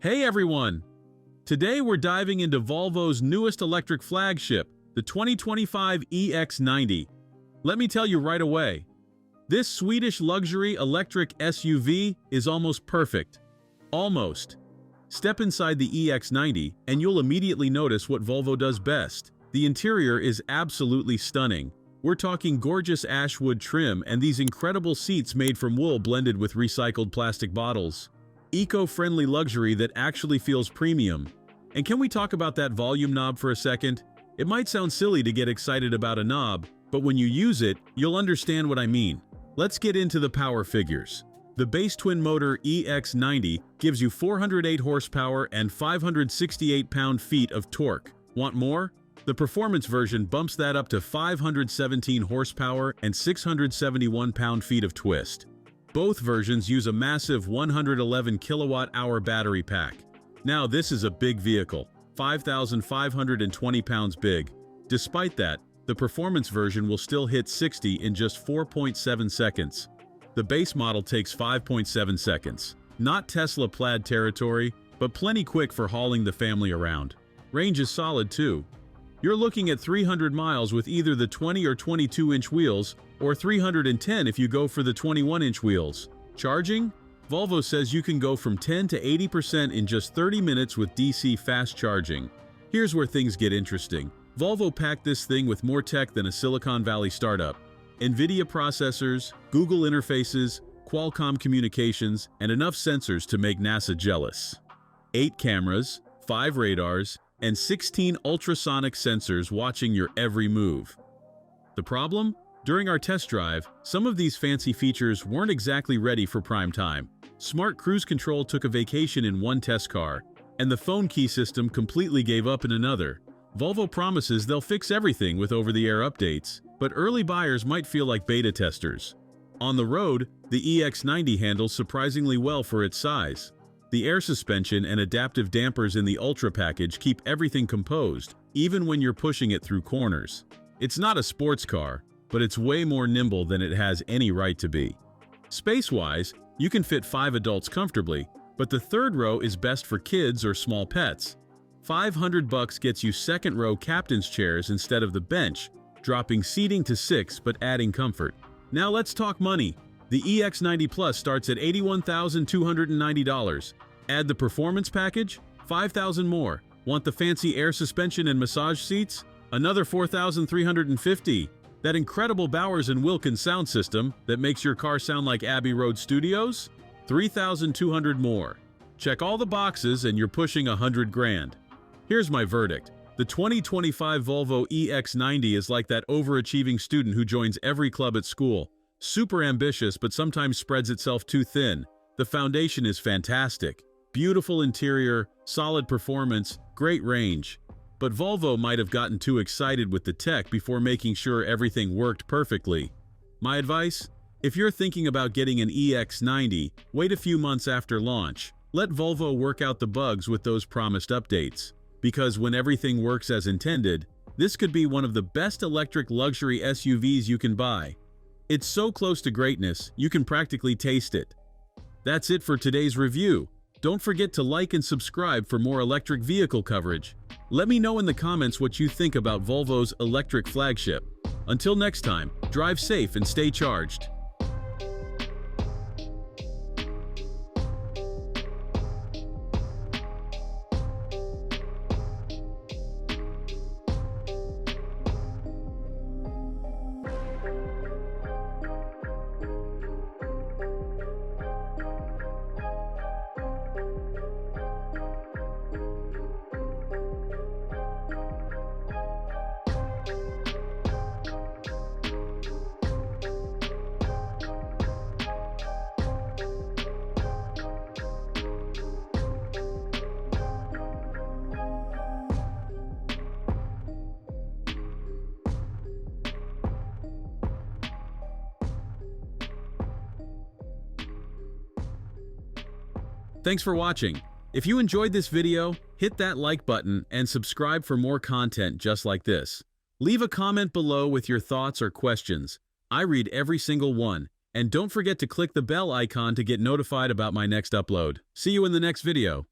Hey everyone! Today we're diving into Volvo's newest electric flagship, the 2025 EX90. Let me tell you right away, this Swedish luxury electric SUV is almost perfect. Almost. Step inside the EX90 and you'll immediately notice what Volvo does best. The interior is absolutely stunning. We're talking gorgeous ash wood trim and these incredible seats made from wool blended with recycled plastic bottles. Eco-friendly luxury that actually feels premium. And can we talk about that volume knob for a second? It might sound silly to get excited about a knob, but when you use it, you'll understand what I mean. Let's get into the power figures. The base twin-motor EX90 gives you 408 horsepower and 568 pound-feet of torque. Want more? The performance version bumps that up to 517 horsepower and 671 pound-feet of twist. Both versions use a massive 111 kilowatt-hour battery pack. Now this is a big vehicle, 5,520 pounds big. Despite that, the performance version will still hit 60 in just 4.7 seconds. The base model takes 5.7 seconds. Not Tesla Plaid territory, but plenty quick for hauling the family around. Range is solid too. You're looking at 300 miles with either the 20 or 22-inch wheels, or 310 if you go for the 21-inch wheels. Charging? Volvo says you can go from 10 to 80% in just 30 minutes with DC fast charging. Here's where things get interesting. Volvo packed this thing with more tech than a Silicon Valley startup. NVIDIA processors, Google interfaces, Qualcomm communications, and enough sensors to make NASA jealous. 8 cameras, 5 radars, and 16 ultrasonic sensors watching your every move. The problem? During our test drive, some of these fancy features weren't exactly ready for prime time. Smart Cruise Control took a vacation in one test car, and the phone key system completely gave up in another. Volvo promises they'll fix everything with over-the-air updates, but early buyers might feel like beta testers. On the road, the EX90 handles surprisingly well for its size. The air suspension and adaptive dampers in the Ultra package keep everything composed, even when you're pushing it through corners. It's not a sports car, but it's way more nimble than it has any right to be. Space-wise, you can fit 5 adults comfortably, but the third row is best for kids or small pets. $500 gets you second-row captain's chairs instead of the bench, dropping seating to 6 but adding comfort. Now let's talk money. The EX90 Plus starts at $81,290. Add the performance package? $5,000 more. Want the fancy air suspension and massage seats? Another $4,350. That incredible Bowers & Wilkins sound system that makes your car sound like Abbey Road Studios? $3,200 more. Check all the boxes and you're pushing $100,000. Here's my verdict. The 2025 Volvo EX90 is like that overachieving student who joins every club at school. Super ambitious but sometimes spreads itself too thin. The foundation is fantastic. Beautiful interior, solid performance, great range. But Volvo might have gotten too excited with the tech before making sure everything worked perfectly. My advice? If you're thinking about getting an EX90, wait a few months after launch. Let Volvo work out the bugs with those promised updates. Because when everything works as intended, this could be one of the best electric luxury SUVs you can buy. It's so close to greatness, you can practically taste it. That's it for today's review. Don't forget to like and subscribe for more electric vehicle coverage. Let me know in the comments what you think about Volvo's electric flagship. Until next time, drive safe and stay charged. Thanks for watching. If you enjoyed this video, hit that like button and subscribe for more content just like this. Leave a comment below with your thoughts or questions. I read every single one. And don't forget to click the bell icon to get notified about my next upload. See you in the next video.